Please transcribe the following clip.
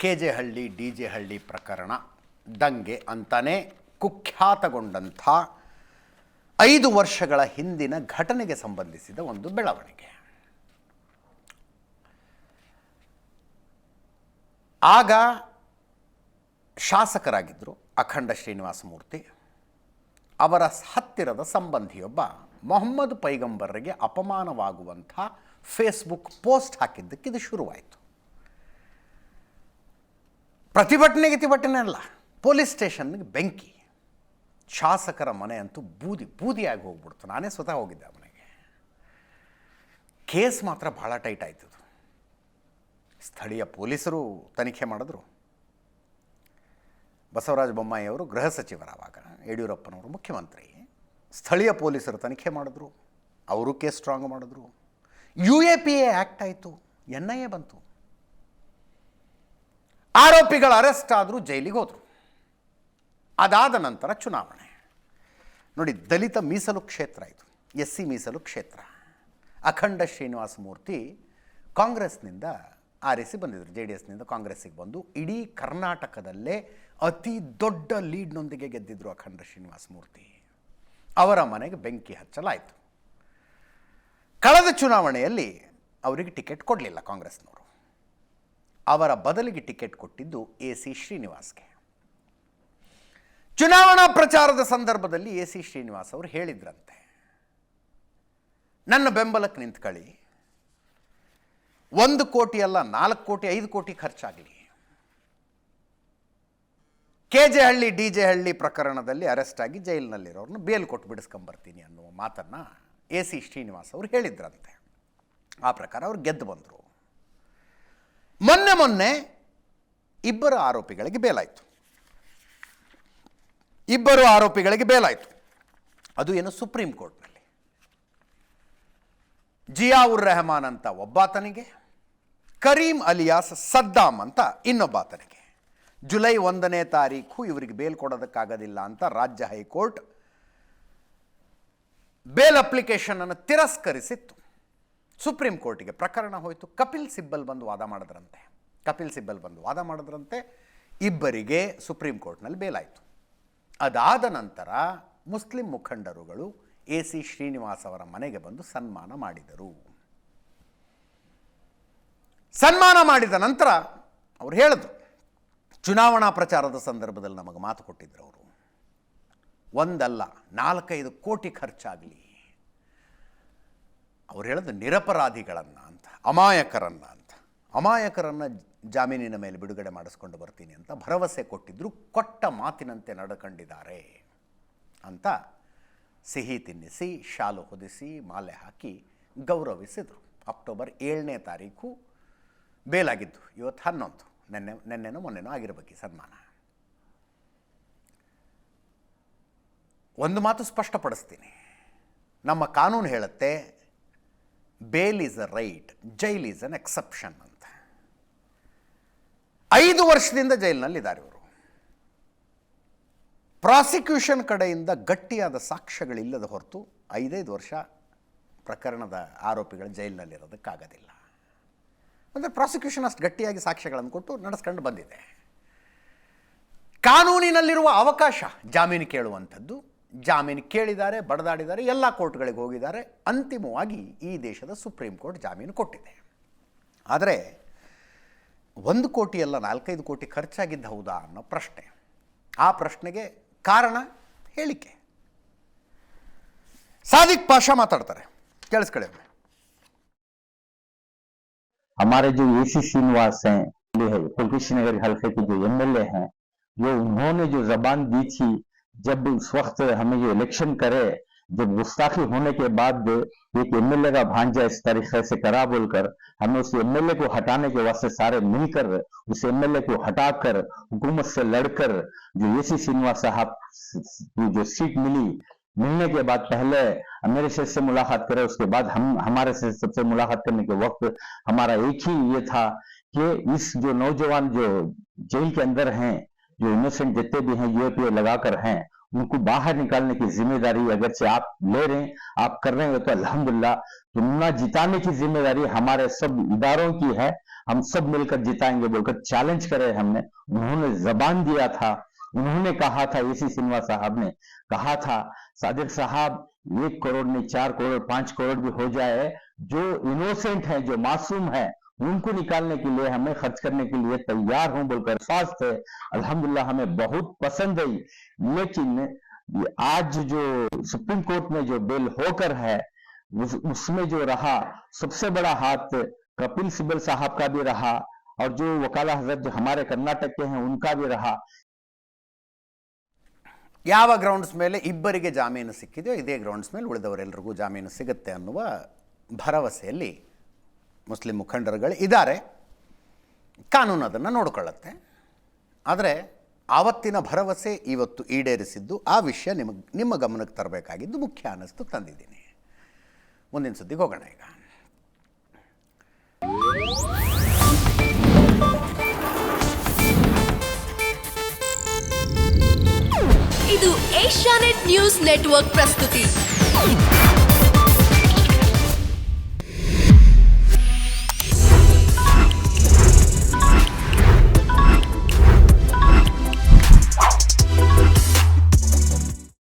K J ಹಳ್ಳಿ DJ ಹಳ್ಳಿ ಪ್ರಕರಣ ದಂಗೆ ಅಂತಾನೆ ಕುಖ್ಯಾತಗೊಂಡಂಥ 5 ವರ್ಷಗಳ ಹಿಂದಿನ ಘಟನೆಗೆ ಸಂಬಂಧಿಸಿದ ಒಂದು ಬೆಳವಣಿಗೆ. ಆಗ ಶಾಸಕರಾಗಿದ್ದರು ಅಖಂಡ ಶ್ರೀನಿವಾಸ ಮೂರ್ತಿ. ಅವರ ಹತ್ತಿರದ ಸಂಬಂಧಿಯೊಬ್ಬ ಮೊಹಮ್ಮದ್ ಪೈಗಂಬರ್ರಿಗೆ ಅಪಮಾನವಾಗುವಂಥ ಫೇಸ್ಬುಕ್ ಪೋಸ್ಟ್ ಹಾಕಿದ್ದಕ್ಕೆ ಇದು ಶುರುವಾಯಿತು. ಪ್ರತಿಭಟನೆ ಅಲ್ಲ, ಪೊಲೀಸ್ ಸ್ಟೇಷನ್ಗೆ ಬೆಂಕಿ. ಶಾಸಕರ ಮನೆ ಅಂತೂ ಬೂದಿಯಾಗಿ ಹೋಗ್ಬಿಡ್ತು. ನಾನೇ ಸ್ವತಃ ಹೋಗಿದ್ದೆ ಆ ಮನೆಗೆ. ಕೇಸ್ ಮಾತ್ರ ಭಾಳ ಟೈಟ್ ಆಯ್ತು. ಸ್ಥಳೀಯ ಪೊಲೀಸರು ತನಿಖೆ ಮಾಡಿದ್ರು. ಬಸವರಾಜ ಬೊಮ್ಮಾಯಿಯವರು ಗೃಹ ಸಚಿವರಾವಾಗ, ಯಡಿಯೂರಪ್ಪನವರು ಮುಖ್ಯಮಂತ್ರಿ. ಸ್ಥಳೀಯ ಪೊಲೀಸರು ತನಿಖೆ ಮಾಡಿದ್ರು, ಅವರು ಕೇಸ್ ಸ್ಟ್ರಾಂಗ್ ಮಾಡಿದ್ರು. UAPA ಆ್ಯಕ್ಟ್ ಆಯಿತು, NIA ಬಂತು. ಆರೋಪಿಗಳ ಅರೆಸ್ಟ್ ಆದರೂ ಜೈಲಿಗೆ ಹೋದರು. ಅದಾದ ನಂತರ ಚುನಾವಣೆ. ನೋಡಿ, ದಲಿತ ಮೀಸಲು ಕ್ಷೇತ್ರ ಇದು, SC ಮೀಸಲು ಕ್ಷೇತ್ರ. ಅಖಂಡ ಶ್ರೀನಿವಾಸ ಮೂರ್ತಿ ಕಾಂಗ್ರೆಸ್ನಿಂದ ಆರಿಸಿ ಬಂದಿದ್ದರು. JDSನಿಂದ ಕಾಂಗ್ರೆಸ್ಸಿಗೆ ಬಂದು ಇಡೀ ಕರ್ನಾಟಕದಲ್ಲೇ ಅತಿ ದೊಡ್ಡ ಲೀಡ್ನೊಂದಿಗೆ ಗೆದ್ದಿದ್ದರು ಅಖಂಡ ಶ್ರೀನಿವಾಸ ಮೂರ್ತಿ. ಅವರ ಮನೆಗೆ ಬೆಂಕಿ ಹಚ್ಚಲಾಯಿತು. ಕಳೆದ ಚುನಾವಣೆಯಲ್ಲಿ ಅವರಿಗೆ ಟಿಕೆಟ್ ಕೊಡಲಿಲ್ಲ ಕಾಂಗ್ರೆಸ್ನವರು. ಅವರ ಬದಲಿಗೆ ಟಿಕೆಟ್ ಕೊಟ್ಟಿದ್ದು AC ಶ್ರೀನಿವಾಸ್ಗೆ. ಚುನಾವಣಾ ಪ್ರಚಾರದ ಸಂದರ್ಭದಲ್ಲಿ AC ಶ್ರೀನಿವಾಸ್ ಅವರು ಹೇಳಿದ್ರಂತೆ, ನನ್ನ ಬೆಂಬಲಕ್ಕೆ ನಿಂತ್ಕೊಳ್ಳಿ, 1 ಕೋಟಿ ಅಲ್ಲ 4 ಕೋಟಿ 5 ಕೋಟಿ ಖರ್ಚಾಗಲಿ, ಕೆಜೆ ಹಳ್ಳಿ ಡಿಜೆ ಹಳ್ಳಿ ಪ್ರಕರಣದಲ್ಲಿ ಅರೆಸ್ಟ್ ಆಗಿ ಜೈಲಿನಲ್ಲಿರೋರನ್ನ ಬೇಲ್ ಕೊಟ್ಟು ಬಿಡಿಸ್ಕೊಂಬರ್ತೀನಿ ಅನ್ನುವ ಮಾತನ್ನು AC ಶ್ರೀನಿವಾಸ್ ಅವರು ಹೇಳಿದ್ರಂತೆ. ಆ ಪ್ರಕಾರ ಅವ್ರು ಗೆದ್ದು ಬಂದರು. ಮೊನ್ನೆ 2 ಆರೋಪಿಗಳಿಗೆ ಬೇಲಾಯಿತು. 2 ಆರೋಪಿಗಳಿಗೆ ಬೇಲಾಯಿತು. ಅದು ಏನು, ಸುಪ್ರೀಂ ಕೋರ್ಟ್ನಲ್ಲಿ. ಜಿಯಾವುರ್ ರೆಹಮಾನ್ ಅಂತ ಒಬ್ಬಾತನಿಗೆ, ಕರೀಂ ಅಲಿಯಾಸ್ ಸದ್ದಾಮ್ ಅಂತ ಇನ್ನೊಬ್ಬಾತನಿಗೆ. ಜುಲೈ 1ನೇ ತಾರೀಕು ಇವರಿಗೆ ಬೇಲ್ ಕೊಡೋದಕ್ಕಾಗೋದಿಲ್ಲ ಅಂತ ರಾಜ್ಯ ಹೈಕೋರ್ಟ್ ಬೇಲ್ ಅಪ್ಲಿಕೇಶನನ್ನು ತಿರಸ್ಕರಿಸಿತ್ತು. ಸುಪ್ರೀಂ ಕೋರ್ಟಿಗೆ ಪ್ರಕರಣ ಹೋಯಿತು. ಕಪಿಲ್ ಸಿಬ್ಬಲ್ ಬಂದು ವಾದ ಮಾಡಿದ್ರಂತೆ. ಇಬ್ಬರಿಗೆ ಸುಪ್ರೀಂ ಕೋರ್ಟ್ನಲ್ಲಿ ಬೇಲಾಯಿತು. ಅದಾದ ನಂತರ ಮುಸ್ಲಿಂ ಮುಖಂಡರುಗಳು AC ಶ್ರೀನಿವಾಸ್ ಅವರ ಮನೆಗೆ ಬಂದು ಸನ್ಮಾನ ಮಾಡಿದರು. ಸನ್ಮಾನ ಮಾಡಿದ ನಂತರ ಅವರು ಹೇಳಿದ್ರು, ಚುನಾವಣಾ ಪ್ರಚಾರದ ಸಂದರ್ಭದಲ್ಲಿ ನಮಗೆ ಮಾತು ಕೊಟ್ಟಿದ್ರು ಅವರು, 1 ಅಲ್ಲ 4-5 ಕೋಟಿ ಖರ್ಚಾಗಲಿ. ಅವ್ರು ಹೇಳಿದ್ರು ನಿರಪರಾಧಿಗಳನ್ನು ಅಂತ, ಅಮಾಯಕರನ್ನು ಜಾಮೀನಿನ ಮೇಲೆ ಬಿಡುಗಡೆ ಮಾಡಿಸ್ಕೊಂಡು ಬರ್ತೀನಿ ಅಂತ ಭರವಸೆ ಕೊಟ್ಟಿದ್ರು. ಕೊಟ್ಟ ಮಾತಿನಂತೆ ನಡ್ಕೊಂಡಿದ್ದಾರೆ ಅಂತ ಸಿಹಿ ತಿನ್ನಿಸಿ, ಶಾಲು ಹೊದಿಸಿ, ಮಾಲೆ ಹಾಕಿ ಗೌರವಿಸಿದರು. ಅಕ್ಟೋಬರ್ 7ನೇ ತಾರೀಕು ಬೇಲಾಗಿದ್ದು. ಇವತ್ತು 11, ನೆನ್ನೆನೋ ಮೊನ್ನೆನೋ ಆಗಿರಬೇಕು ಸನ್ಮಾನ. ಒಂದು ಮಾತು ಸ್ಪಷ್ಟಪಡಿಸ್ತೀನಿ, ನಮ್ಮ ಕಾನೂನು ಹೇಳುತ್ತೆ, bail is a right, jail is an exception ಅಂತ. 5 ವರ್ಷದಿಂದ ಜೈಲಿನಲ್ಲಿದ್ದಾರೆ ಇವರು. ಪ್ರಾಸಿಕ್ಯೂಷನ್ ಕಡೆಯಿಂದ ಗಟ್ಟಿಯಾದ ಸಾಕ್ಷ್ಯಗಳಿಲ್ಲದ ಹೊರತು 5 ವರ್ಷ ಪ್ರಕರಣದ ಆರೋಪಿಗಳ ಜೈಲಿನಲ್ಲಿರೋದಕ್ಕಾಗೋದಿಲ್ಲ. ಅಂದರೆ ಪ್ರಾಸಿಕ್ಯೂಷನ್ ಅಷ್ಟು ಗಟ್ಟಿಯಾಗಿ ಸಾಕ್ಷ್ಯಗಳನ್ನು ಕೊಟ್ಟು ನಡೆಸ್ಕೊಂಡು ಬಂದಿದೆ. ಕಾನೂನಿನಲ್ಲಿರುವ ಅವಕಾಶ ಜಾಮೀನು ಕೇಳುವಂಥದ್ದು. ಜಾಮೀನು ಕೇಳಿದ್ದಾರೆ, ಬಡದಾಡಿದ್ದಾರೆ, ಎಲ್ಲ ಕೋರ್ಟ್ಗಳಿಗೆ ಹೋಗಿದ್ದಾರೆ. ಅಂತಿಮವಾಗಿ ಈ ದೇಶದ ಸುಪ್ರೀಂ ಕೋರ್ಟ್ ಜಾಮೀನು ಕೊಟ್ಟಿದೆ. ಆದರೆ 1 ಕೋಟಿ ಅಲ್ಲ 4-5 ಕೋಟಿ ಖರ್ಚಾಗಿದ್ದು ಹೌದಾ ಅನ್ನೋ ಪ್ರಶ್ನೆ. ಆ ಪ್ರಶ್ನೆಗೆ ಕಾರಣ ಹೇಳಿಕೆ. ಸಾದಿಕ್ ಪಾಷಾ ಮಾತಾಡ್ತಾರೆ, ಕೇಳಿಸ್ಕೊಳ್ಳಿ. हमारे जो AC श्रीनिवास हैं, कुलकृष्ण नगर हल्के के जो MLA हैं, जो उन्होंने जो जबान दी थी, जब उस वक्त हमें जो इलेक्शन करे, जब गुस्ताखी होने के बाद एक MLA का भांजा इस तरीके से करा बोलकर हमें उस MLA को हटाने के वास्ते सारे मिलकर उस MLA को हटाकर हुकूमत से लड़कर जो AC श्रीनिवास साहब जो सीट मिलने के बाद पहले मेरे से मुलाकात करे, उसके बाद हमारे से सबसे मुलाकात करने के वक्त हमारा एक ही ये था कि इस जो नौजवान जो जेल के अंदर हैं, जो इनोसेंट जितने भी हैं UAPA लगाकर हैं, उनको बाहर निकालने की जिम्मेदारी अगर से आप ले रहे हैं, आप कर रहे हैं तो अल्हम्दुलिल्लाह, चुनाव जिताने की जिम्मेदारी हमारे सब इदारों की है। हम सब मिलकर जिताएंगे बोलकर चैलेंज करे हमने। उन्होंने जबान दिया था, उन्होंने कहा था, एसी श्रीनिवास साहब ने कहा था, सादिक साहब 1 करोड़ नहीं 4 करोड़ 5 करोड़ भी हो जाए, जो इनोसेंट है, जो मासूम है, उनको निकालने के लिए हमें खर्च करने के लिए तैयार हूं बोलकर साथ थे। अल्हम्दुलिल्लाह हमें बहुत पसंद आई। लेकिन आज जो सुप्रीम कोर्ट में जो बिल होकर है उसमें जो रहा, सबसे बड़ा हाथ कपिल सिब्बल साहब का भी रहा और जो वकाला हजरत जो हमारे कर्नाटक के हैं उनका भी रहा। ಯಾವ ಗ್ರೌಂಡ್ಸ್ ಮೇಲೆ ಇಬ್ಬರಿಗೆ ಜಾಮೀನು ಸಿಕ್ಕಿದೆಯೋ ಇದೇ ಗ್ರೌಂಡ್ಸ್ ಮೇಲೆ ಉಳಿದವರೆಲ್ಲರಿಗೂ ಜಾಮೀನು ಸಿಗುತ್ತೆ ಅನ್ನುವ ಭರವಸೆಯಲ್ಲಿ ಮುಸ್ಲಿಂ ಮುಖಂಡರುಗಳು ಇದ್ದಾರೆ. ಕಾನೂನು ಅದನ್ನು ನೋಡಿಕೊಳ್ಳುತ್ತೆ. ಆದರೆ ಆವತ್ತಿನ ಭರವಸೆ ಇವತ್ತು ಈಡೇರಿಸಿದ್ದು ಆ ವಿಷಯ ನಿಮ್ಮ ಗಮನಕ್ಕೆ ತರಬೇಕಾಗಿದ್ದು ಮುಖ್ಯ ಅನ್ನಿಸ್ತು, ತಂದಿದ್ದೀನಿ. ಮುಂದಿನ ಸುದ್ದಿಗೆ ಹೋಗೋಣ ಈಗ. ಇದು ಏಷ್ಯಾನೆಟ್ ನ್ಯೂಸ್ ನೆಟ್ವರ್ಕ್ ಪ್ರಸ್ತುತಿ.